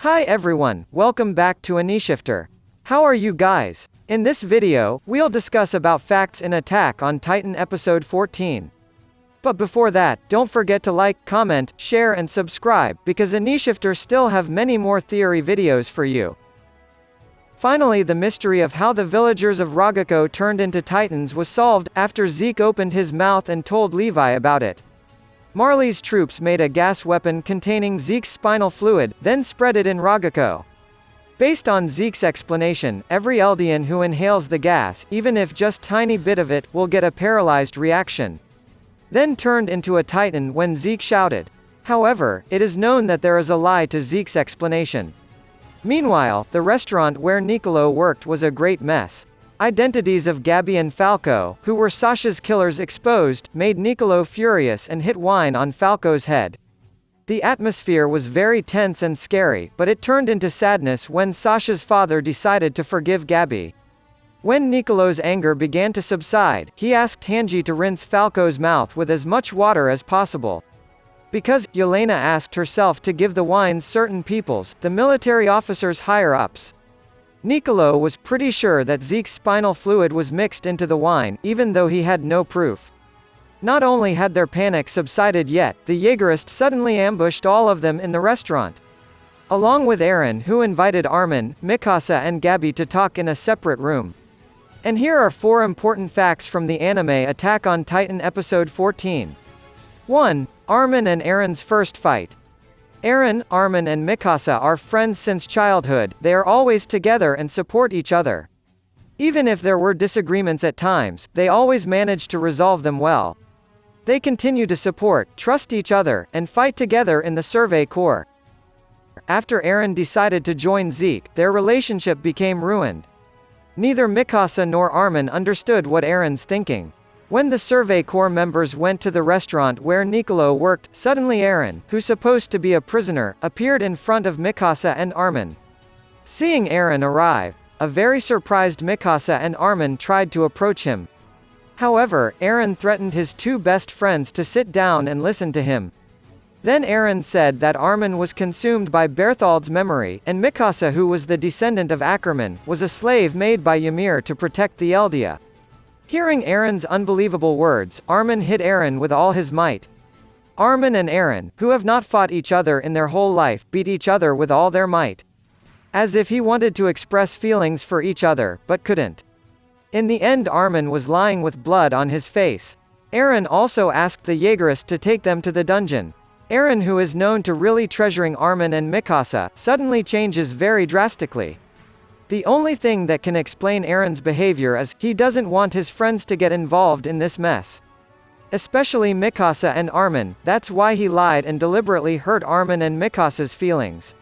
Hi everyone, welcome back to AnyShifter. How are you guys? In this video, we'll discuss about facts in Attack on Titan episode 14. But before that, don't forget to like, comment, share and subscribe, because AnyShifter still have many more theory videos for you. Finally, the mystery of how the villagers of Ragako turned into Titans was solved, after Zeke opened his mouth and told Levi about it. Marley's troops made a gas weapon containing Zeke's spinal fluid, then spread it in Ragako. Based on Zeke's explanation, every Eldian who inhales the gas, even if just tiny bit of it, will get a paralyzed reaction. Then turned into a Titan when Zeke shouted. However, it is known that there is a lie to Zeke's explanation. Meanwhile, the restaurant where Niccolo worked was a great mess. Identities of Gabby and Falco, who were Sasha's killers, exposed, made Niccolo furious and hit wine on Falco's head. The atmosphere was very tense and scary, but it turned into sadness when Sasha's father decided to forgive Gabby. When Niccolo's anger began to subside, he asked Hanji to rinse Falco's mouth with as much water as possible. Because Yelena asked herself to give the wines certain peoples, the military officers higher-ups. Niccolo was pretty sure that Zeke's spinal fluid was mixed into the wine, even though he had no proof. Not only had their panic subsided yet, the Jaegerist suddenly ambushed all of them in the restaurant. Along with Eren, who invited Armin, Mikasa and Gabby to talk in a separate room. And here are 4 important facts from the anime Attack on Titan episode 14. 1. Armin and Eren's first fight. Eren, Armin and Mikasa are friends since childhood, they are always together and support each other. Even if there were disagreements at times, they always manage to resolve them well. They continue to support, trust each other, and fight together in the Survey Corps. After Eren decided to join Zeke, their relationship became ruined. Neither Mikasa nor Armin understood what Eren's thinking. When the Survey Corps members went to the restaurant where Niccolo worked, suddenly Eren, who's supposed to be a prisoner, appeared in front of Mikasa and Armin. Seeing Eren arrive, a very surprised Mikasa and Armin tried to approach him. However, Eren threatened his 2 best friends to sit down and listen to him. Then Eren said that Armin was consumed by Berthold's memory, and Mikasa, who was the descendant of Ackerman, was a slave made by Ymir to protect the Eldia. Hearing Eren's unbelievable words, Armin hit Eren with all his might. Armin and Eren, who have not fought each other in their whole life, beat each other with all their might. As if he wanted to express feelings for each other, but couldn't. In the end, Armin was lying with blood on his face. Eren also asked the Jaegerist to take them to the dungeon. Eren, who is known to really treasuring Armin and Mikasa, suddenly changes very drastically. The only thing that can explain Eren's behavior is, he doesn't want his friends to get involved in this mess. Especially Mikasa and Armin, that's why he lied and deliberately hurt Armin and Mikasa's feelings.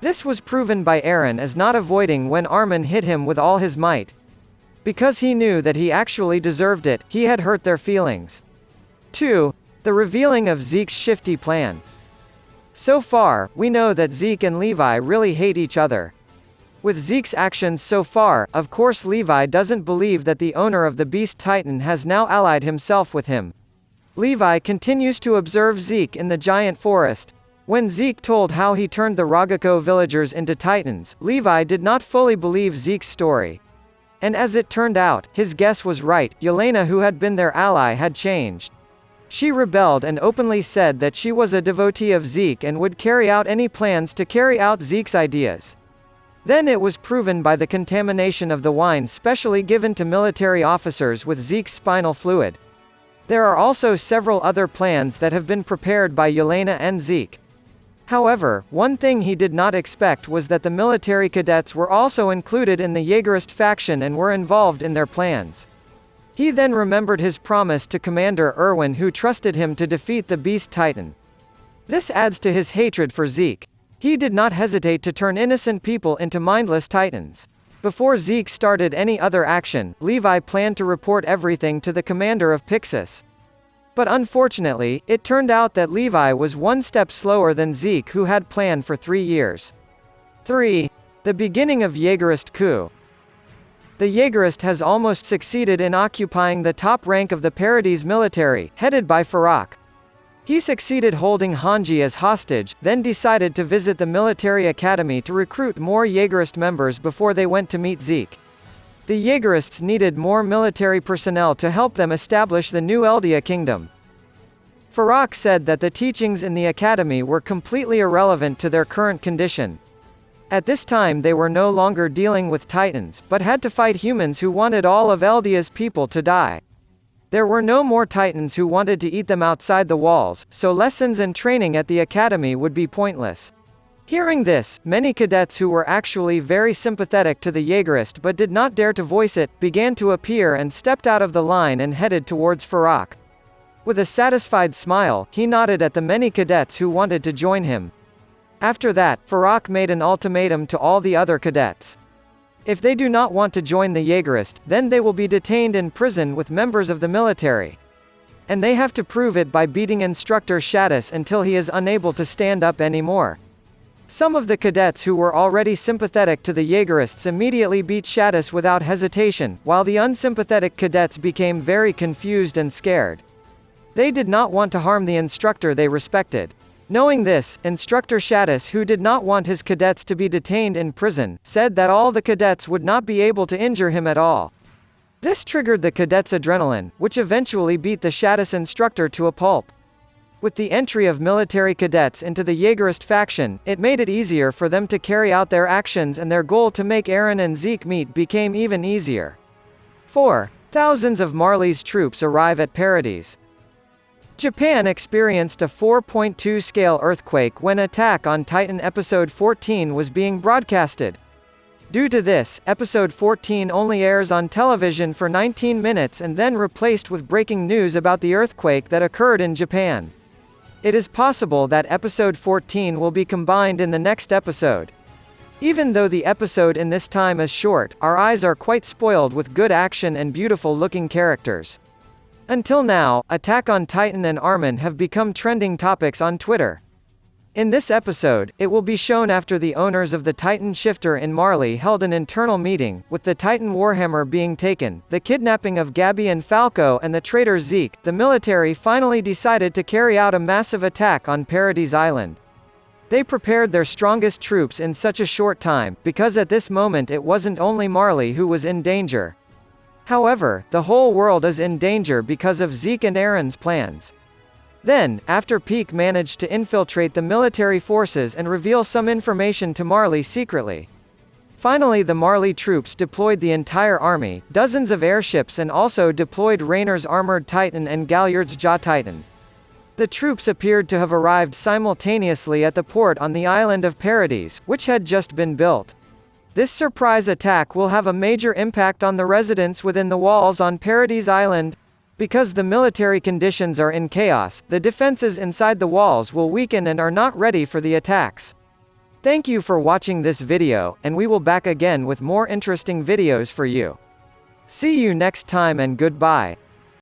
This was proven by Eren as not avoiding when Armin hit him with all his might. Because he knew that he actually deserved it, he had hurt their feelings. 2. The revealing of Zeke's shifty plan. So far, we know that Zeke and Levi really hate each other. With Zeke's actions so far, of course Levi doesn't believe that the owner of the Beast Titan has now allied himself with him. Levi continues to observe Zeke in the giant forest. When Zeke told how he turned the Ragako villagers into Titans, Levi did not fully believe Zeke's story. And as it turned out, his guess was right. Yelena, who had been their ally, had changed. She rebelled and openly said that she was a devotee of Zeke and would carry out any plans to carry out Zeke's ideas. Then it was proven by the contamination of the wine specially given to military officers with Zeke's spinal fluid. There are also several other plans that have been prepared by Yelena and Zeke. However, one thing he did not expect was that the military cadets were also included in the Jaegerist faction and were involved in their plans. He then remembered his promise to Commander Erwin, who trusted him to defeat the Beast Titan. This adds to his hatred for Zeke. He did not hesitate to turn innocent people into mindless Titans. Before Zeke started any other action, Levi planned to report everything to the commander of Pixis. But unfortunately, it turned out that Levi was 1 step slower than Zeke, who had planned for 3 years. 3. The beginning of Jaegerist coup. The Jaegerist has almost succeeded in occupying the top rank of the Paradis military, headed by Farak. He succeeded holding Hanji as hostage, then decided to visit the military academy to recruit more Jaegerist members before they went to meet Zeke. The Jaegerists needed more military personnel to help them establish the new Eldia kingdom. Farak said that the teachings in the academy were completely irrelevant to their current condition. At this time they were no longer dealing with Titans, but had to fight humans who wanted all of Eldia's people to die. There were no more Titans who wanted to eat them outside the walls, so lessons and training at the academy would be pointless. Hearing this, many cadets who were actually very sympathetic to the Jaegerist but did not dare to voice it, began to appear and stepped out of the line and headed towards Farak. With a satisfied smile, he nodded at the many cadets who wanted to join him. After that, Farak made an ultimatum to all the other cadets. If they do not want to join the Jaegerist, then they will be detained in prison with members of the military. And they have to prove it by beating Instructor Shaddus until he is unable to stand up anymore. Some of the cadets who were already sympathetic to the Jaegerists immediately beat Shaddus without hesitation, while the unsympathetic cadets became very confused and scared. They did not want to harm the instructor they respected. Knowing this, Instructor Shaddus, who did not want his cadets to be detained in prison, said that all the cadets would not be able to injure him at all. This triggered the cadets' adrenaline, which eventually beat the Shaddus instructor to a pulp. With the entry of military cadets into the Jaegerist faction, it made it easier for them to carry out their actions, and their goal to make Eren and Zeke meet became even easier. 4. Thousands of Marley's troops arrive at Paradis. Japan experienced a 4.2 scale earthquake when Attack on Titan Episode 14 was being broadcasted. Due to this, Episode 14 only airs on television for 19 minutes and then replaced with breaking news about the earthquake that occurred in Japan. It is possible that Episode 14 will be combined in the next episode. Even though the episode in this time is short, our eyes are quite spoiled with good action and beautiful-looking characters. Until now, Attack on Titan and Armin have become trending topics on Twitter. In this episode, it will be shown after the owners of the Titan shifter in Marley held an internal meeting, with the Titan Warhammer being taken, the kidnapping of Gabby and Falco and the traitor Zeke. The military finally decided to carry out a massive attack on Paradis Island. They prepared their strongest troops in such a short time, because at this moment it wasn't only Marley who was in danger. However, the whole world is in danger because of Zeke and Eren's plans. Then, after Peak managed to infiltrate the military forces and reveal some information to Marley secretly. Finally, the Marley troops deployed the entire army, dozens of airships, and also deployed Rainer's armored Titan and Galliard's Jaw Titan. The troops appeared to have arrived simultaneously at the port on the island of Paradis, which had just been built. This surprise attack will have a major impact on the residents within the walls on Paradis Island. Because the military conditions are in chaos, the defenses inside the walls will weaken and are not ready for the attacks. Thank you for watching this video, and we will back again with more interesting videos for you. See you next time and goodbye.